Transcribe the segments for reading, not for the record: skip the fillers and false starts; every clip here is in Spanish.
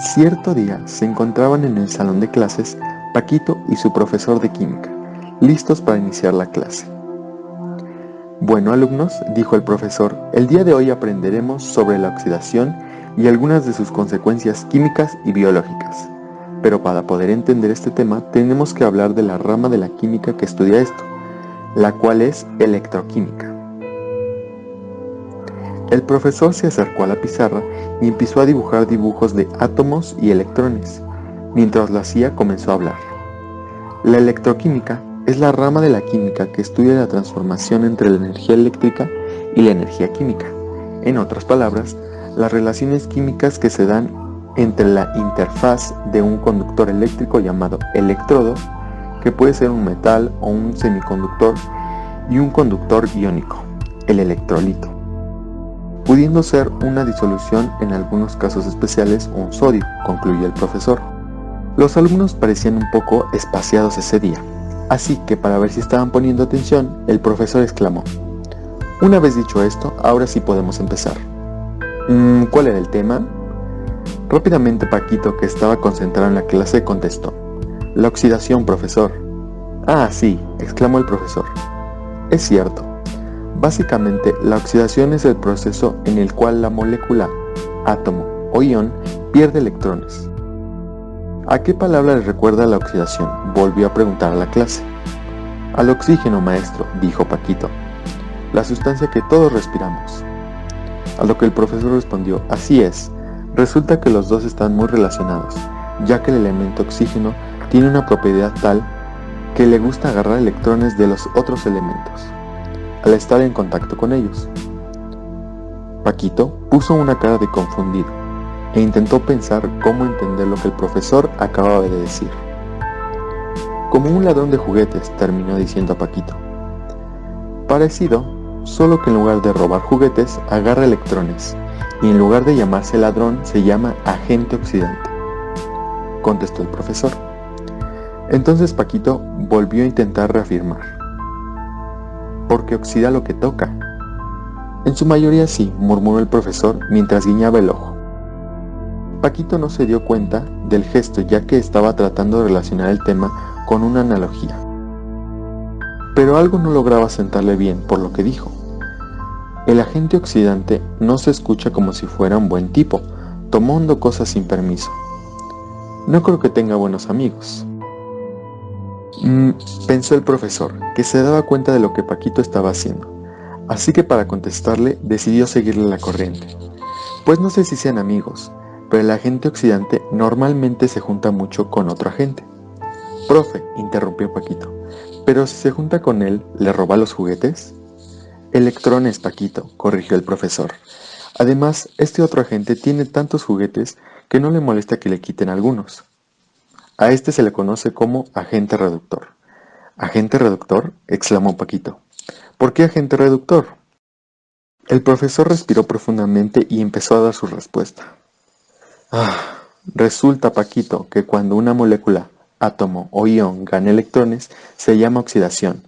Cierto día se encontraban en el salón de clases Paquito y su profesor de química, listos para iniciar la clase. Bueno, alumnos, dijo el profesor, el día de hoy aprenderemos sobre la oxidación y algunas de sus consecuencias químicas y biológicas. Pero para poder entender este tema tenemos que hablar de la rama de la química que estudia esto, la cual es electroquímica. El profesor se acercó a la pizarra y empezó a dibujar dibujos de átomos y electrones. Mientras lo hacía, comenzó a hablar. La electroquímica es la rama de la química que estudia la transformación entre la energía eléctrica y la energía química. En otras palabras, las relaciones químicas que se dan entre la interfaz de un conductor eléctrico llamado electrodo, que puede ser un metal o un semiconductor, y un conductor iónico, el electrolito, pudiendo ser una disolución en algunos casos especiales un sodio, concluyó el profesor. Los alumnos parecían un poco espaciados ese día, así que para ver si estaban poniendo atención, el profesor exclamó: una vez dicho esto, ahora sí podemos empezar. ¿Cuál era el tema? Rápidamente Paquito, que estaba concentrado en la clase, contestó: la oxidación, profesor. Ah, sí, exclamó el profesor. Es cierto. Básicamente, la oxidación es el proceso en el cual la molécula, átomo o ion pierde electrones. ¿A qué palabra le recuerda la oxidación?, volvió a preguntar a la clase. Al oxígeno, maestro, dijo Paquito, la sustancia que todos respiramos. A lo que el profesor respondió: así es, resulta que los dos están muy relacionados, ya que el elemento oxígeno tiene una propiedad tal que le gusta agarrar electrones de los otros elementos al estar en contacto con ellos. Paquito puso una cara de confundido e intentó pensar cómo entender lo que el profesor acababa de decir. Como un ladrón de juguetes, terminó diciendo a Paquito. Parecido, solo que en lugar de robar juguetes, agarra electrones, y en lugar de llamarse ladrón, se llama agente oxidante, contestó el profesor. Entonces Paquito volvió a intentar reafirmar. Porque oxida lo que toca. En su mayoría sí, murmuró el profesor mientras guiñaba el ojo. Paquito no se dio cuenta del gesto, ya que estaba tratando de relacionar el tema con una analogía. Pero algo no lograba sentarle bien por lo que dijo. El agente oxidante no se escucha como si fuera un buen tipo, tomando cosas sin permiso. No creo que tenga buenos amigos. Pensó el profesor, que se daba cuenta de lo que Paquito estaba haciendo. Así que para contestarle, decidió seguirle la corriente. Pues no sé si sean amigos, pero el agente oxidante normalmente se junta mucho con otro agente. Profe, interrumpió Paquito, pero si se junta con él, ¿le roba los juguetes? Electrones, Paquito, corrigió el profesor. Además, este otro agente tiene tantos juguetes que no le molesta que le quiten algunos. A este se le conoce como agente reductor. ¿Agente reductor?, exclamó Paquito. ¿Por qué agente reductor? El profesor respiró profundamente y empezó a dar su respuesta. Resulta, Paquito, que cuando una molécula, átomo o ion gana electrones, se llama oxidación,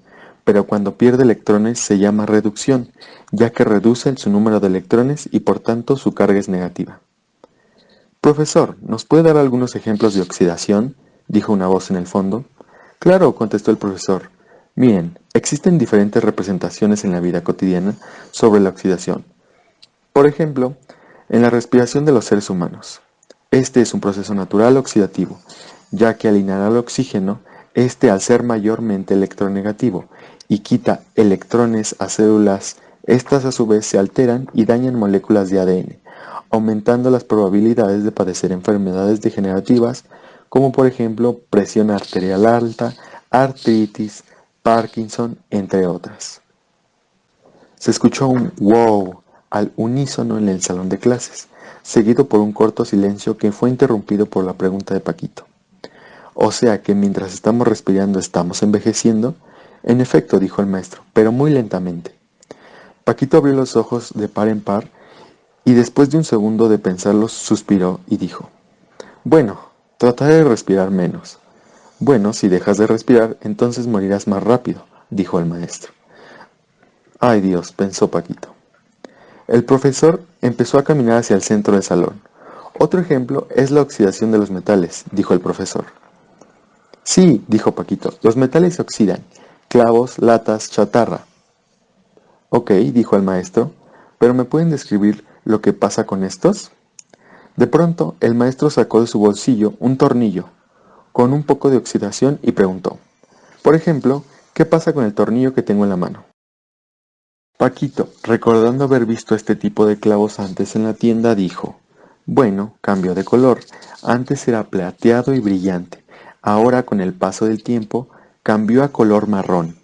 pero cuando pierde electrones se llama reducción, ya que reduce su número de electrones y por tanto su carga es negativa. Profesor, ¿nos puede dar algunos ejemplos de oxidación?, dijo una voz en el fondo. Claro, contestó el profesor. Miren, existen diferentes representaciones en la vida cotidiana sobre la oxidación. Por ejemplo, en la respiración de los seres humanos. Este es un proceso natural oxidativo, ya que al inhalar oxígeno, este al ser mayormente electronegativo y quita electrones a células, estas a su vez se alteran y dañan moléculas de ADN, aumentando las probabilidades de padecer enfermedades degenerativas, como por ejemplo presión arterial alta, artritis, Parkinson, entre otras. Se escuchó un wow al unísono en el salón de clases, seguido por un corto silencio que fue interrumpido por la pregunta de Paquito. O sea que mientras estamos respirando estamos envejeciendo. En efecto, dijo el maestro, pero muy lentamente. Paquito abrió los ojos de par en par y después de un segundo de pensarlo suspiró y dijo: bueno, trataré de respirar menos. Bueno, si dejas de respirar, entonces morirás más rápido, dijo el maestro. Ay Dios, pensó Paquito. El profesor empezó a caminar hacia el centro del salón. Otro ejemplo es la oxidación de los metales, dijo el profesor. Sí, dijo Paquito, los metales se oxidan. Clavos, latas, chatarra. Ok, dijo el maestro, pero ¿me pueden describir lo que pasa con estos? De pronto, el maestro sacó de su bolsillo un tornillo con un poco de oxidación y preguntó, por ejemplo, ¿qué pasa con el tornillo que tengo en la mano? Paquito, recordando haber visto este tipo de clavos antes en la tienda, dijo, bueno, cambió de color, antes era plateado y brillante, ahora con el paso del tiempo cambió a color marrón.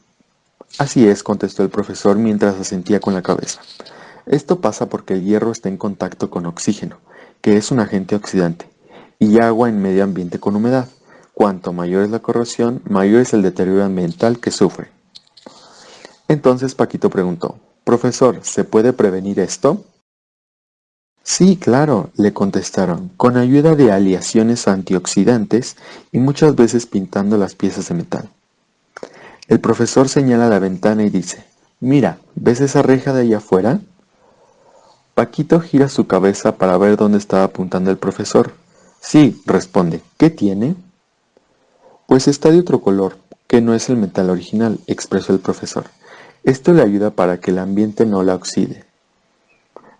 Así es, contestó el profesor mientras asentía con la cabeza. Esto pasa porque el hierro está en contacto con oxígeno, que es un agente oxidante, y agua en medio ambiente con humedad. Cuanto mayor es la corrosión, mayor es el deterioro ambiental que sufre. Entonces Paquito preguntó, «Profesor, ¿se puede prevenir esto?» Sí, claro, le contestaron, con ayuda de aleaciones antioxidantes y muchas veces pintando las piezas de metal. El profesor señala la ventana y dice, «Mira, ¿ves esa reja de allá afuera?» Paquito gira su cabeza para ver dónde estaba apuntando el profesor. Sí, responde. ¿Qué tiene? Pues está de otro color, que no es el metal original, expresó el profesor. Esto le ayuda para que el ambiente no la oxide,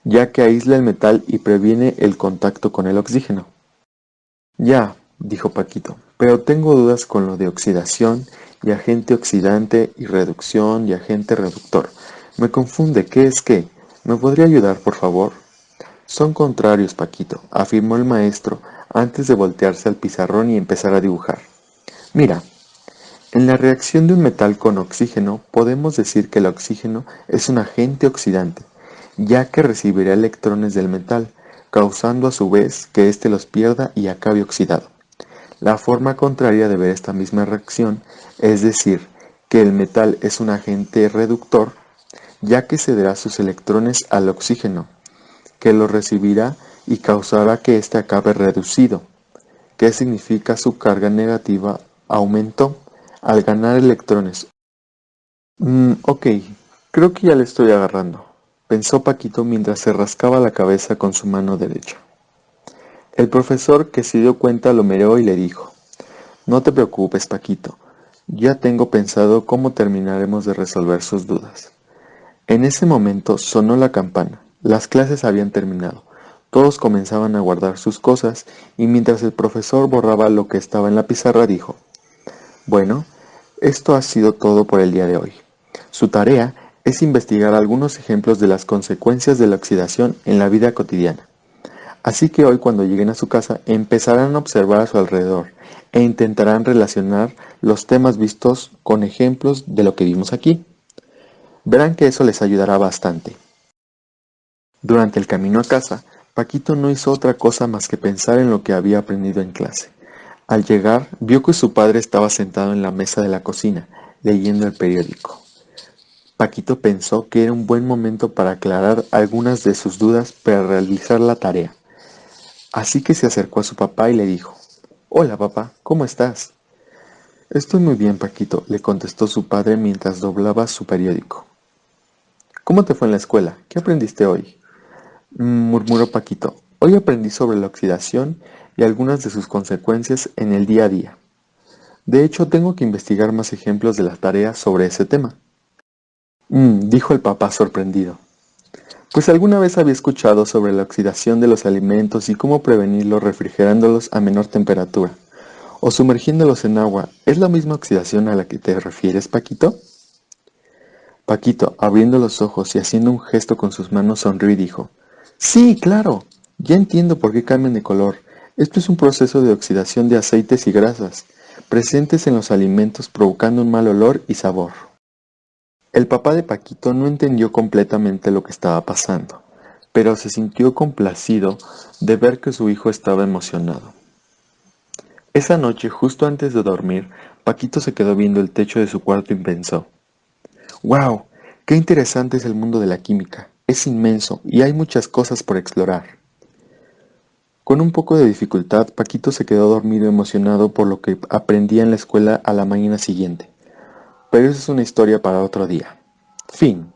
ya que aísla el metal y previene el contacto con el oxígeno. Ya, dijo Paquito, pero tengo dudas con lo de oxidación y agente oxidante y reducción y agente reductor. Me confunde, ¿qué es qué? ¿Me podría ayudar, por favor? Son contrarios, Paquito, afirmó el maestro antes de voltearse al pizarrón y empezar a dibujar. Mira, en la reacción de un metal con oxígeno podemos decir que el oxígeno es un agente oxidante, ya que recibirá electrones del metal, causando a su vez que éste los pierda y acabe oxidado. La forma contraria de ver esta misma reacción es decir que el metal es un agente reductor, ya que cederá sus electrones al oxígeno, que lo recibirá y causará que éste acabe reducido. ¿Qué significa su carga negativa aumentó al ganar electrones? Ok, creo que ya le estoy agarrando, pensó Paquito mientras se rascaba la cabeza con su mano derecha. El profesor, que se dio cuenta, lo miró y le dijo, no te preocupes, Paquito, ya tengo pensado cómo terminaremos de resolver sus dudas. En ese momento sonó la campana. Las clases habían terminado. Todos comenzaban a guardar sus cosas y mientras el profesor borraba lo que estaba en la pizarra dijo, bueno, esto ha sido todo por el día de hoy. Su tarea es investigar algunos ejemplos de las consecuencias de la oxidación en la vida cotidiana. Así que hoy cuando lleguen a su casa empezarán a observar a su alrededor e intentarán relacionar los temas vistos con ejemplos de lo que vimos aquí. Verán que eso les ayudará bastante. Durante el camino a casa, Paquito no hizo otra cosa más que pensar en lo que había aprendido en clase. Al llegar, vio que su padre estaba sentado en la mesa de la cocina, leyendo el periódico. Paquito pensó que era un buen momento para aclarar algunas de sus dudas para realizar la tarea. Así que se acercó a su papá y le dijo, «Hola papá, ¿cómo estás?» «Estoy muy bien, Paquito», le contestó su padre mientras doblaba su periódico. «¿Cómo te fue en la escuela? ¿Qué aprendiste hoy?» Murmuró Paquito. Hoy aprendí sobre la oxidación y algunas de sus consecuencias en el día a día. De hecho, tengo que investigar más ejemplos de las tareas sobre ese tema. Dijo el papá sorprendido. Pues alguna vez había escuchado sobre la oxidación de los alimentos y cómo prevenirlo refrigerándolos a menor temperatura o sumergiéndolos en agua. ¿Es la misma oxidación a la que te refieres, Paquito? Paquito, abriendo los ojos y haciendo un gesto con sus manos, sonrió y dijo, «Sí, claro, ya entiendo por qué cambian de color. Esto es un proceso de oxidación de aceites y grasas, presentes en los alimentos provocando un mal olor y sabor». El papá de Paquito no entendió completamente lo que estaba pasando, pero se sintió complacido de ver que su hijo estaba emocionado. Esa noche, justo antes de dormir, Paquito se quedó viendo el techo de su cuarto y pensó, ¡Wow! ¡Qué interesante es el mundo de la química! Es inmenso y hay muchas cosas por explorar. Con un poco de dificultad, Paquito se quedó dormido emocionado por lo que aprendía en la escuela a la mañana siguiente. Pero esa es una historia para otro día. Fin.